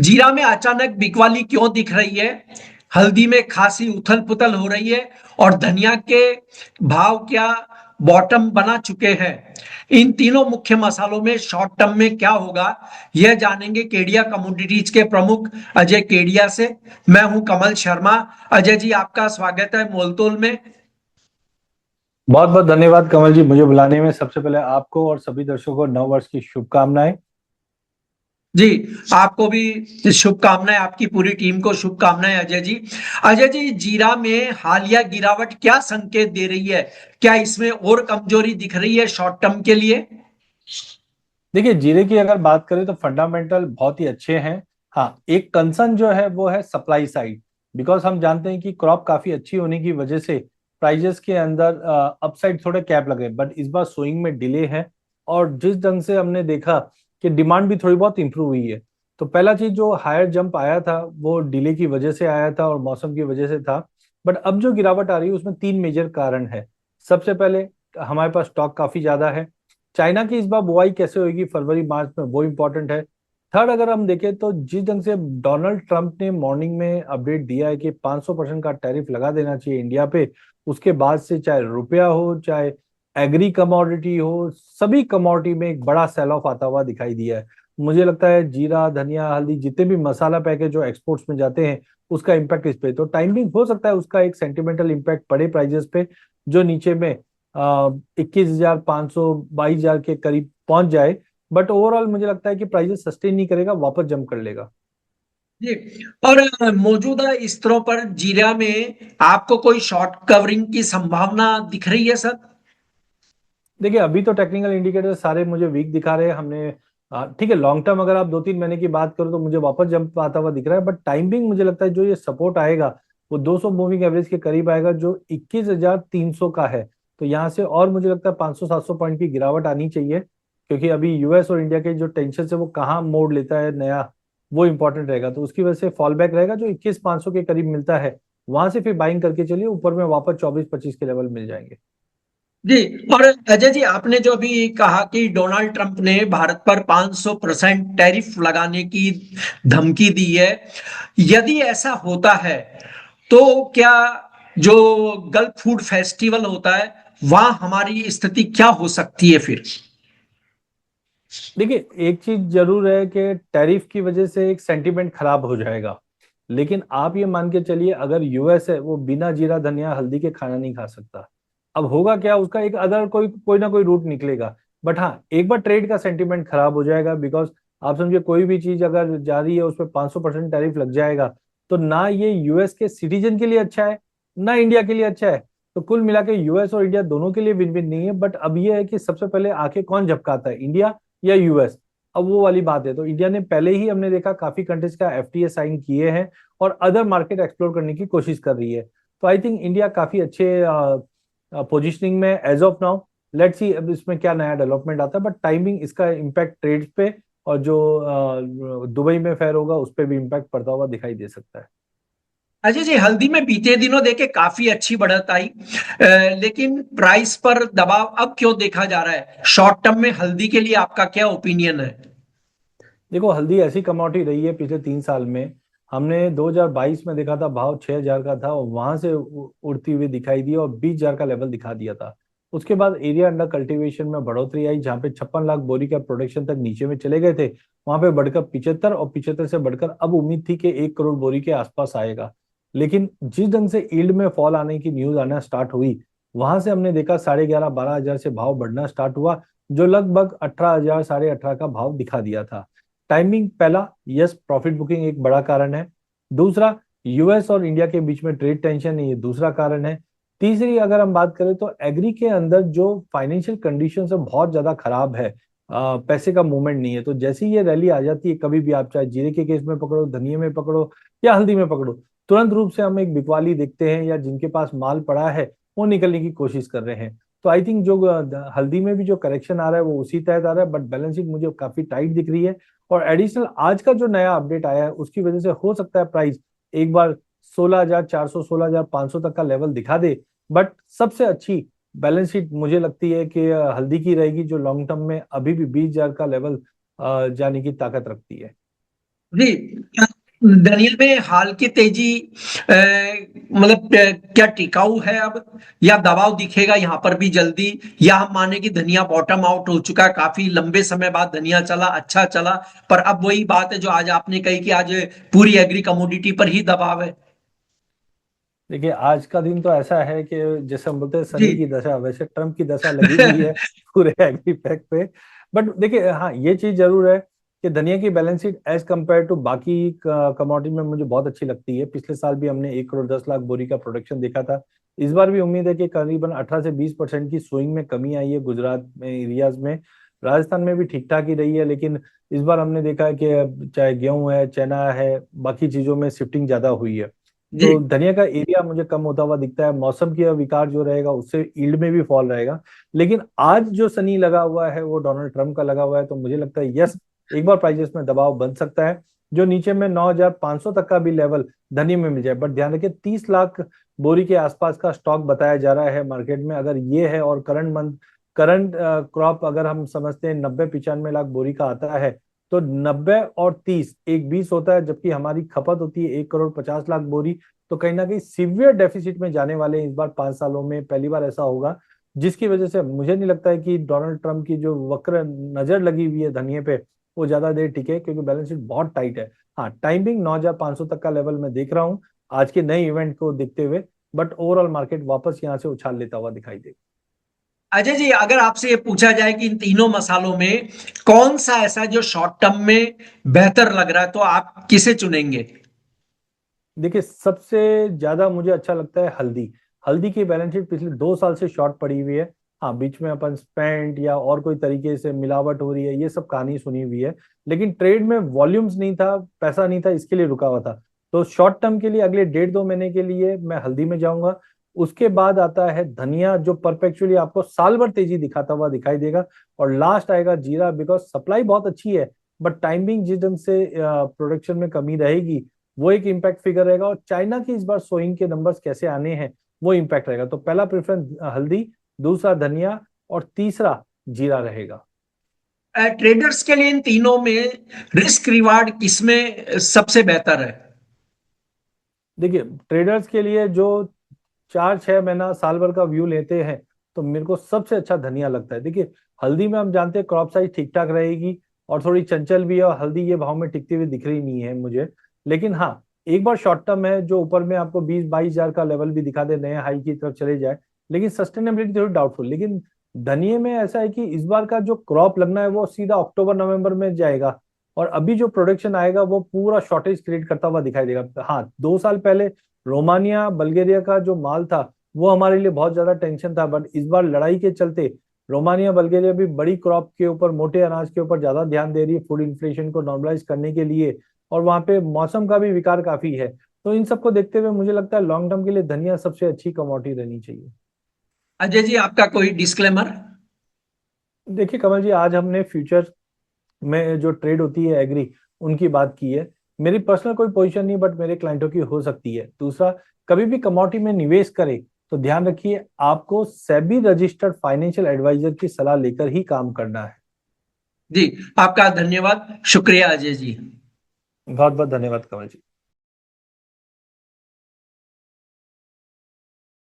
जीरा में अचानक बिकवाली क्यों दिख रही है? हल्दी में खासी उथल पुथल हो रही है और धनिया के भाव क्या बॉटम बना चुके हैं? इन तीनों मुख्य मसालों में शॉर्ट टर्म में क्या होगा, यह जानेंगे केडिया कमोडिटीज के प्रमुख अजय केडिया से। मैं हूं कमल शर्मा। अजय जी, आपका स्वागत है मोलतोल में। बहुत बहुत धन्यवाद कमल जी, मुझे बुलाने में। सबसे पहले आपको और सभी दर्शकों को नव वर्ष की शुभकामनाएं। जी, आपको भी शुभकामनाएं, आपकी पूरी टीम को शुभकामनाएं अजय जी। अजय जी, जीरा में हालिया गिरावट क्या संकेत दे रही है? क्या इसमें और कमजोरी दिख रही है शॉर्ट टर्म के लिए? देखिए, जीरे की अगर बात करें तो फंडामेंटल बहुत ही अच्छे हैं। हाँ, एक कंसर्न जो है वो है सप्लाई साइड। बिकॉज हम जानते हैं कि क्रॉप काफी अच्छी होने की वजह से प्राइजेस के अंदर अपसाइड थोड़े कैप लगे, बट इस बार सोइंग में डिले है। और जिस ढंग से हमने देखा कि डिमांड भी थोड़ी बहुत इंप्रूव हुई है, तो पहला चीज जो हायर जंप आया था वो डिले की वजह से आया था और मौसम की वजह से था। बट अब जो गिरावट आ रही है उसमें तीन मेजर कारण है। सबसे पहले, हमारे पास स्टॉक काफी ज्यादा है। चाइना की इस बार बुआई कैसे होगी फरवरी मार्च में, वो इम्पोर्टेंट है। थर्ड, अगर हम देखें तो जिस ढंग से डोनाल्ड ट्रंप ने मॉर्निंग में अपडेट दिया है कि 500% का टैरिफ लगा देना चाहिए इंडिया पे, उसके बाद से चाहे रुपया हो चाहे एग्री कमोडिटी हो, सभी कमोडिटी में एक बड़ा सेल ऑफ आता हुआ दिखाई दिया है। मुझे लगता है जीरा, धनिया, हल्दी, जितने भी मसाला पैकेज जो एक्सपोर्ट्स में जाते हैं, उसका इम्पैक्ट इस पे। तो टाइमिंग हो सकता है उसका एक सेंटिमेंटल इम्पैक्ट पड़े प्राइजेस पे, जो नीचे में 21,500 22,000 के करीब पहुंच जाए। बट ओवरऑल मुझे लगता है कि प्राइजेस सस्टेन नहीं करेगा, वापस जंप कर लेगा। जी। और मौजूदा स्तरों पर जीरा में आपको कोई शॉर्ट कवरिंग की संभावना दिख रही है सर? देखिए, अभी तो टेक्निकल इंडिकेटर सारे मुझे वीक दिखा रहे हैं। हमने ठीक है, लॉन्ग टर्म अगर आप 2-3 महीने की बात करो तो मुझे वापस जंप आता हुआ दिख रहा है। बट टाइमिंग मुझे लगता है जो ये सपोर्ट आएगा वो 200 मूविंग एवरेज के करीब आएगा, जो 21,300 का है। तो यहाँ से और मुझे लगता है 500-700 पॉइंट की गिरावट आनी चाहिए, क्योंकि अभी यूएस और इंडिया के जो टेंशन है वो कहाँ मोड़ लेता है नया, वो इंपॉर्टेंट रहेगा। तो उसकी वजह से फॉल बैक रहेगा, जो 21,500 के करीब मिलता है वहां से फिर बाइंग करके चलिए, ऊपर में वापस 24-25 के लेवल मिल जाएंगे। जी। और अजय जी, आपने जो अभी कहा कि डोनाल्ड ट्रंप ने भारत पर 500% टैरिफ लगाने की धमकी दी है, यदि ऐसा होता है तो क्या जो गल्फ फूड फेस्टिवल होता है वहां हमारी स्थिति क्या हो सकती है फिर? देखिए, एक चीज जरूर है कि टैरिफ की वजह से एक सेंटीमेंट खराब हो जाएगा। लेकिन आप ये मान के चलिए, अगर यूएस है वो बिना जीरा धनिया हल्दी के खाना नहीं खा सकता। अब होगा क्या, उसका एक अदर कोई कोई ना कोई रूट निकलेगा। बट हाँ, एक बार ट्रेड का सेंटीमेंट खराब हो जाएगा। बिकॉज आप समझिए, कोई भी चीज अगर जा रही है उस पर 500% टैरिफ लग जाएगा, तो ना ये यूएस के सिटीजन के लिए अच्छा है, ना इंडिया के लिए अच्छा है। तो कुल मिला के यूएस और इंडिया दोनों के लिए विन विन नहीं है। बट अब ये है कि सबसे पहले आंखें कौन झपकाता है, इंडिया या यूएस? अब वो वाली बात है। तो इंडिया ने पहले ही, हमने देखा, काफी कंट्रीज का एफटीए साइन किए हैं और अदर मार्केट एक्सप्लोर करने की कोशिश कर रही है। तो आई थिंक इंडिया काफी अच्छे पोजीशनिंग में as of now. Let's see अब इसमें क्या नया डेवलपमेंट आता है। बट टाइमिंग, इसका इम्पैक्ट ट्रेड्स पे और जो दुबई में फेयर होगा उस पर भी इम्पैक्ट पड़ता हुआ दिखाई दे सकता है। अजय जी, हल्दी में बीते दिनों देखे काफी अच्छी बढ़त आई, लेकिन प्राइस पर दबाव अब क्यों देखा जा रहा है? शॉर्ट टर्म में हल्दी के लिए आपका क्या ओपिनियन है? देखो, हल्दी ऐसी कमोडिटी रही है पिछले 3 साल में। हमने 2022 में देखा था भाव 6,000 का था और वहां से उड़ती हुई दिखाई दी और 20,000 का लेवल दिखा दिया था। उसके बाद एरिया अंडर कल्टीवेशन में बढ़ोतरी आई, जहाँ पे 56 लाख बोरी का प्रोडक्शन तक नीचे में चले गए थे, वहां पे बढ़कर 75, और 75 से बढ़कर अब उम्मीद थी कि 1 करोड़ बोरी के आसपास आएगा। लेकिन जिस ढंग से ईल्ड में फॉल आने की न्यूज आना स्टार्ट हुई, वहां से हमने देखा 11,500-12,000 से भाव बढ़ना स्टार्ट हुआ, जो लगभग 18,000 18,500 का भाव दिखा दिया था। टाइमिंग पहला, यस, प्रॉफिट बुकिंग एक बड़ा कारण है। दूसरा, यूएस और इंडिया के बीच में ट्रेड टेंशन है, ये दूसरा कारण है। तीसरी, अगर हम बात करें तो एग्री के अंदर जो फाइनेंशियल कंडीशन है बहुत ज्यादा खराब है। पैसे का मूवमेंट नहीं है। तो जैसे ही ये रैली आ जाती है, कभी भी आप चाहे जीरे के केस में पकड़ो, धनिया में पकड़ो या हल्दी में पकड़ो, तुरंत रूप से हम एक बिकवाली देखते हैं, या जिनके पास माल पड़ा है वो निकलने की कोशिश कर रहे हैं। तो आई थिंक जो हल्दी में भी जो करेक्शन आ रहा है वो उसी तहत आ रहा है। बट बैलेंस शीट मुझे काफी टाइट दिख रही है। और एडिशनल आज का जो नया अपडेट आया है उसकी वजह से हो सकता है प्राइस एक बार 16,400 16,500 तक का लेवल दिखा दे। बट सबसे अच्छी बैलेंस शीट मुझे लगती है कि हल्दी की रहेगी, जो लॉन्ग टर्म में अभी भी 20,000 का लेवल जाने की ताकत रखती है। जी, धनिया में हाल की तेजी मतलब क्या टिकाऊ है अब, या दबाव दिखेगा यहाँ पर भी जल्दी, या हम माने कि धनिया बॉटम आउट हो चुका है, काफी लंबे समय बाद धनिया चला, अच्छा चला, पर अब वही बात है जो आज आपने कही कि आज पूरी एग्री कमोडिटी पर ही दबाव है। देखिए आज का दिन तो ऐसा है कि जैसे हम बोलते हैं जी। सनी की दशा, वैसे ट्रम्प की दशा लगी हुई है पूरे एग्री पैक पे। बट देखिए हाँ, ये चीज जरूर है कि धनिया की balance sheet as compared to बाकी कमोडिटी में मुझे बहुत अच्छी लगती है। पिछले साल भी हमने 1 करोड़ 10 लाख बोरी का प्रोडक्शन देखा था। इस बार भी उम्मीद है कि करीबन 18 से 20% की स्विंग में कमी आई है गुजरात में एरियाज में। राजस्थान में भी ठीक ठाक ही रही है, लेकिन इस बार हमने देखा है कि चाहे गेहूं है, चना है, बाकी चीजों में शिफ्टिंग ज्यादा हुई है। जी। तो धनिया का एरिया मुझे कम होता हुआ दिखता है। मौसम की विकार जो रहेगा उससे यील्ड में भी फॉल रहेगा। लेकिन आज जो सनी लगा हुआ है वो डोनाल्ड ट्रम्प का लगा हुआ है, तो मुझे लगता है यस, एक बार प्राइजेस में दबाव बन सकता है। जो नीचे में 9,500 तक का भी लेवल धनिया में मिल जाए। बट ध्यान रखिए 30 लाख बोरी के आसपास का स्टॉक बताया जा रहा है मार्केट में। अगर ये है और करंट क्रॉप अगर हम समझते हैं 90 95 लाख बोरी का आता है, तो 90 और 30 एक 20 होता है, जबकि हमारी खपत होती है 1 करोड़ 50 लाख बोरी। तो कहीं ना कहीं सीवियर डेफिसिट में जाने वाले हैं इस बार। 5 सालों में पहली बार ऐसा होगा, जिसकी वजह से मुझे नहीं लगता है कि डोनाल्ड ट्रम्प की जो वक्र नजर लगी हुई है धनिये पे वो ज्यादा देर टिके, क्योंकि बैलेंस शीट बहुत टाइट है। हाँ, टाइमिंग 9,500 तक का लेवल मैं देख रहा हूँ आज के नए इवेंट को देखते हुए। बट ओवरऑल मार्केट वापस यहाँ से उछाल लेता हुआ दिखाई देगा। अजय जी, अगर आपसे ये पूछा जाए कि इन तीनों मसालों में कौन सा ऐसा जो शॉर्ट टर्म में बेहतर लग रहा है, तो आप किसे चुनेंगे? देखिए सबसे ज्यादा मुझे अच्छा लगता है हल्दी। हल्दी की बैलेंस शीट पिछले 2 साल से शॉर्ट पड़ी हुई है। हाँ, बीच में अपन स्पेंट या और कोई तरीके से मिलावट हो रही है ये सब कहानी सुनी हुई है, लेकिन ट्रेड में वॉल्यूम्स नहीं था, पैसा नहीं था, इसके लिए रुका हुआ था। तो शॉर्ट टर्म के लिए अगले 1.5 2 महीने के लिए मैं हल्दी में जाऊंगा। उसके बाद आता है धनिया, जो परपेचुअली आपको साल भर तेजी दिखाता हुआ दिखाई देगा। और लास्ट आएगा जीरा, बिकॉज सप्लाई बहुत अच्छी है, बट टाइमिंग जिस ढंग से प्रोडक्शन में कमी रहेगी वो एक इम्पैक्ट फिगर रहेगा। और चाइना की इस बार सोइंग के नंबर्स कैसे आने हैं वो इम्पैक्ट रहेगा। तो पहला प्रेफरेंस हल्दी, दूसरा धनिया, और तीसरा जीरा रहेगा। ट्रेडर्स के लिए इन तीनों में रिस्क रिवार्ड किसमें सबसे बेहतर है? देखिए ट्रेडर्स के लिए जो 4 6 महीना साल भर का व्यू लेते हैं, तो मेरे को सबसे अच्छा धनिया लगता है। देखिए हल्दी में हम जानते हैं क्रॉप साइज ठीक ठाक रहेगी और थोड़ी चंचल भी है, और हल्दी ये भाव में टिकती हुई दिख रही नहीं है मुझे। लेकिन हाँ, एक बार शॉर्ट टर्म है जो ऊपर में आपको 20 22 हजार का लेवल भी दिखा दे, नए हाई की तरफ चले जाए, लेकिन सस्टेनेबिलिटी थोड़ी डाउटफुल। लेकिन धनिये में ऐसा है कि इस बार का जो क्रॉप लगना है वो सीधा अक्टूबर नवंबर में जाएगा, और अभी जो प्रोडक्शन आएगा वो पूरा शॉर्टेज क्रिएट करता हुआ दिखाई देगा। हाँ, 2 साल पहले रोमानिया बल्गेरिया का जो माल था वो हमारे लिए बहुत ज्यादा टेंशन था, बट इस बार लड़ाई के चलते रोमानिया बल्गेरिया भी बड़ी क्रॉप के ऊपर, मोटे अनाज के ऊपर ज्यादा ध्यान दे रही है फूड इन्फ्लेशन को नॉर्मलाइज करने के लिए। और वहां पे मौसम का भी विकार काफी है। तो इन सबको देखते हुए मुझे लगता है लॉन्ग टर्म के लिए धनिया सबसे अच्छी कमोडिटी रहनी चाहिए। अजय जी, आपका कोई डिस्क्लेमर? देखिए कमल जी, आज हमने फ्यूचर में जो ट्रेड होती है एग्री, उनकी बात की है। मेरी पर्सनल कोई पोजीशन नहीं, बट मेरे क्लाइंटों की हो सकती है। दूसरा, कभी भी कमोडिटी में निवेश करें तो ध्यान रखिए आपको सेबी रजिस्टर्ड फाइनेंशियल एडवाइजर की सलाह लेकर ही काम करना है। जी, आपका धन्यवाद, शुक्रिया अजय जी। बहुत बहुत धन्यवाद कमल जी।